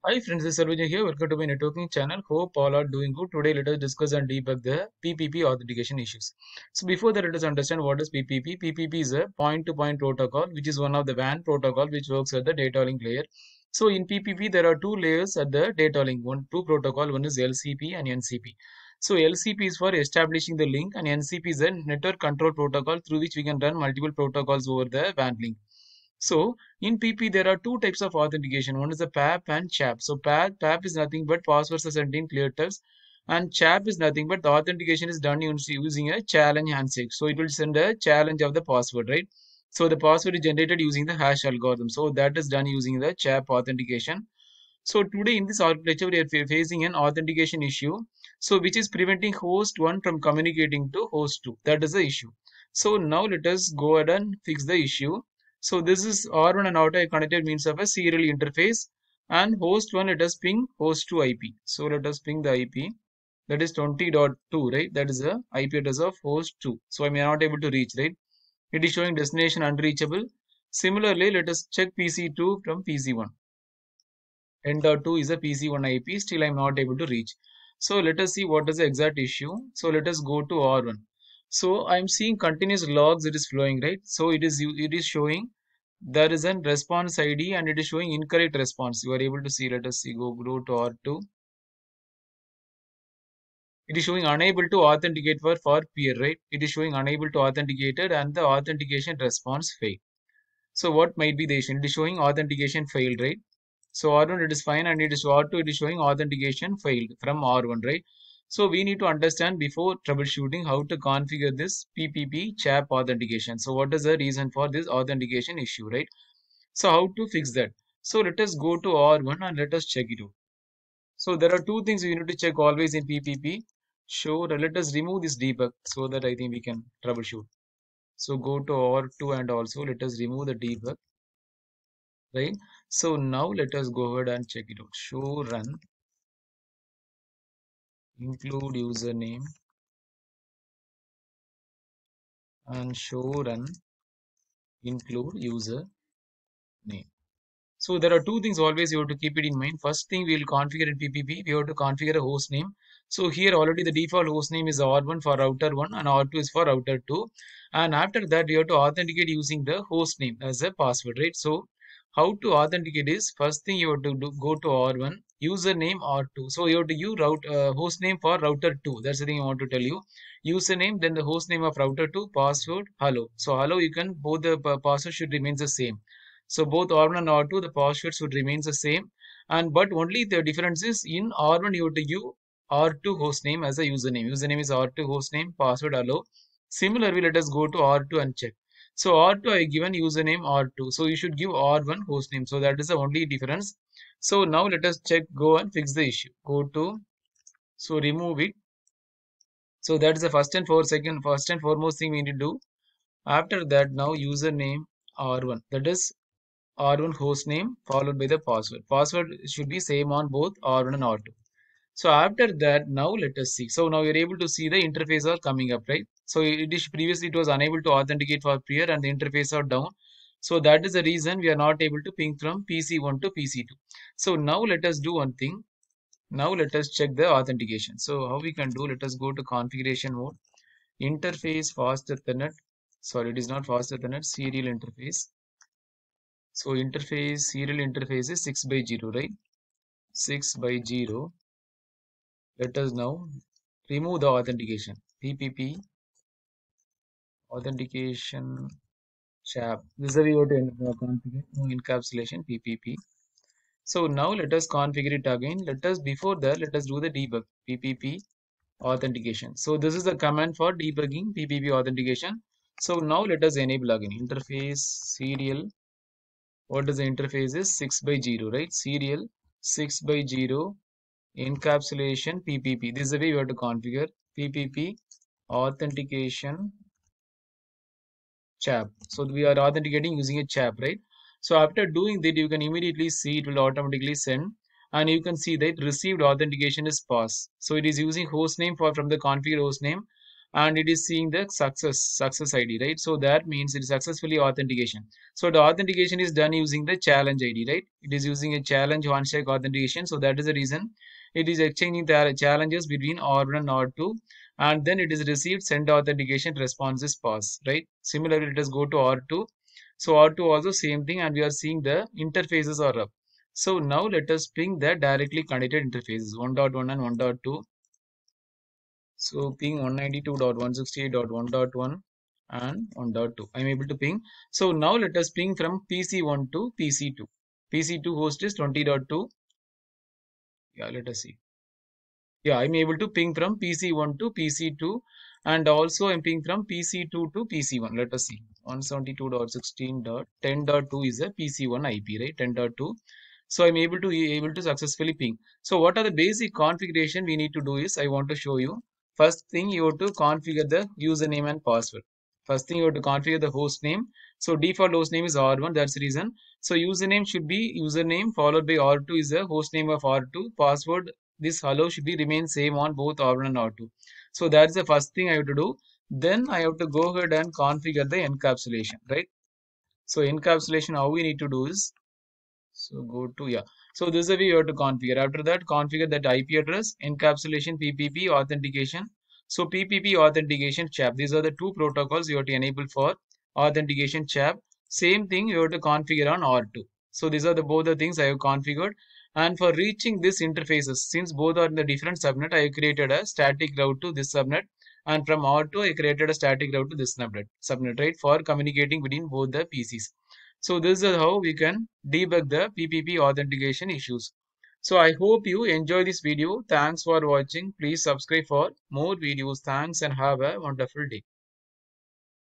Hi friends, this is Sarvajan here. Welcome to my networking channel. Hope all are doing good. Today let us discuss and debug the PPP authentication issues. So before that, let us understand what is PPP. PPP is a point-to-point protocol, which is one of the WAN protocol which works at the data link layer. So in PPP, there are two layers at the data link. Two protocol. One is LCP and NCP. So LCP is for establishing the link, and NCP is a network control protocol through which we can run multiple protocols over the WAN link. So in PP, there are two types of authentication. One is the PAP and CHAP. So PAP is nothing but passwords are sent in clear text, and CHAP is nothing but the authentication is done using a challenge handshake. So it will send a challenge of the password, right? So the password is generated using the hash algorithm. So that is done using the CHAP authentication. So today in this architecture, we are facing an authentication issue. So which is preventing host 1 from communicating to host 2. That is the issue. So now let us go ahead and fix the issue. So this is R1 and R2 connected means of a serial interface, and host 1 let us ping host 2 IP. So let us ping the IP, that is 20.2, right? That is the IP address of host 2. So I may not able to reach, right? It is showing destination unreachable. Similarly, let us check PC2 from PC1. N.2 is a PC1 IP, still I'm not able to reach. So let us see what is the exact issue. So let us go to R1. So I'm seeing continuous logs, it is flowing, right? So it is showing there is a response ID and it is showing incorrect response. You are able to see, let us see, go to R2. It is showing unable to authenticate for peer, right? It is showing unable to authenticate it and the authentication response failed. So what might be the issue? It is showing authentication failed, right? So R1 it is fine, and it is R2 it is showing authentication failed from R1, right? So we need to understand before troubleshooting how to configure this PPP CHAP authentication. So what is the reason for this authentication issue, right? So how to fix that? So let us go to R1 and let us check it out. So there are two things we need to check always in PPP. So let us remove this debug so that I think we can troubleshoot. So go to R2 and also let us remove the debug, right? So now let us go ahead and check it out. Show run, include username, and show run, include user name. So there are two things always you have to keep it in mind. First thing we will configure in PPP, we have to configure a host name. So here already the default host name is R1 for router 1 and R2 is for router 2. And after that you have to authenticate using the host name as a password, right? So how to authenticate is first thing you have to do, go to R1, username R2. So you have to use host name for router 2. That's the thing I want to tell you. Username, then the host name of router 2, password, hello. So hello, you can both the password should remain the same. So both R1 and R2, the password should remain the same. And but only the difference is in R1 you have to give R2 hostname as a username. Username is R2 hostname, password allow. Similarly, let us go to R2 and check. So R2 I given username R2. So you should give R1 hostname. So that is the only difference. So now let us check, go and fix the issue. Go to, so remove it. So that is the first and foremost thing we need to do. After that, now username R1. That is R1 host name followed by the password. Password should be same on both R1 and R2. So after that, now let us see. So now you're able to see the interface are coming up, right? So it is previously it was unable to authenticate for peer and the interface are down. So that is the reason we are not able to ping from PC1 to PC2. So now let us do one thing. Now let us check the authentication. So how we can do, let us go to configuration mode, interface fast ethernet. Sorry, it is not fast ethernet, serial interface. So interface, serial interface is 6 by 0, right? 6 by 0. Let us now remove the authentication. PPP authentication chap. This is the way you have to configure encapsulation PPP. So now let us configure it again. Before that, let us do the debug PPP authentication. So this is the command for debugging PPP authentication. So now let us enable again interface serial. What is the interface is 6 by 0, right? Serial 6 by 0 encapsulation PPP. This is the way you have to configure PPP authentication chap. So we are authenticating using a chap, right? So after doing that, you can immediately see it will automatically send, and you can see that received authentication is pass. So it is using hostname from the configure hostname, and it is seeing the success ID, right? So that means it is successfully authentication. So the authentication is done using the challenge ID, right? It is using a challenge handshake authentication. So that is the reason it is exchanging the challenges between R1 and R2, and then it is received send authentication responses pass, right? Similarly, let us go to R2. So R2 also same thing, and we are seeing the interfaces are up. So now let us ping the directly connected interfaces 1.1 and 1.2. So ping 192.168.1.1 and 1.2. I'm able to ping. So now let us ping from PC1 to PC2. PC2 host is 20.2. Yeah, let us see. Yeah, I'm able to ping from PC1 to PC2, and also I'm ping from PC2 to PC1. Let us see. 172.16.10.2 is a PC1 IP, right? 10.2. So I'm able to successfully ping. So what are the basic configuration we need to do is I want to show you. First thing, you have to configure the username and password. First thing, you have to configure the host name. So default host name is R1. That's the reason. So username should be username followed by R2 is the host name of R2. Password, this hello should be remain same on both R1 and R2. So that's the first thing I have to do. Then I have to go ahead and configure the encapsulation, right? So encapsulation, how we need to do is, so go to, yeah. So this is the way you have to configure. After that, configure that IP address, encapsulation, PPP, authentication. So PPP authentication CHAP. These are the two protocols you have to enable for authentication CHAP. Same thing you have to configure on R2. So these are the both the things I have configured. And for reaching these interfaces, since both are in the different subnet, I have created a static route to this subnet. And from R2, I created a static route to this subnet, right, for communicating between both the PCs. So this is how we can debug the PPP authentication issues. So I hope you enjoy this video. Thanks for watching. Please subscribe for more videos. Thanks and have a wonderful day.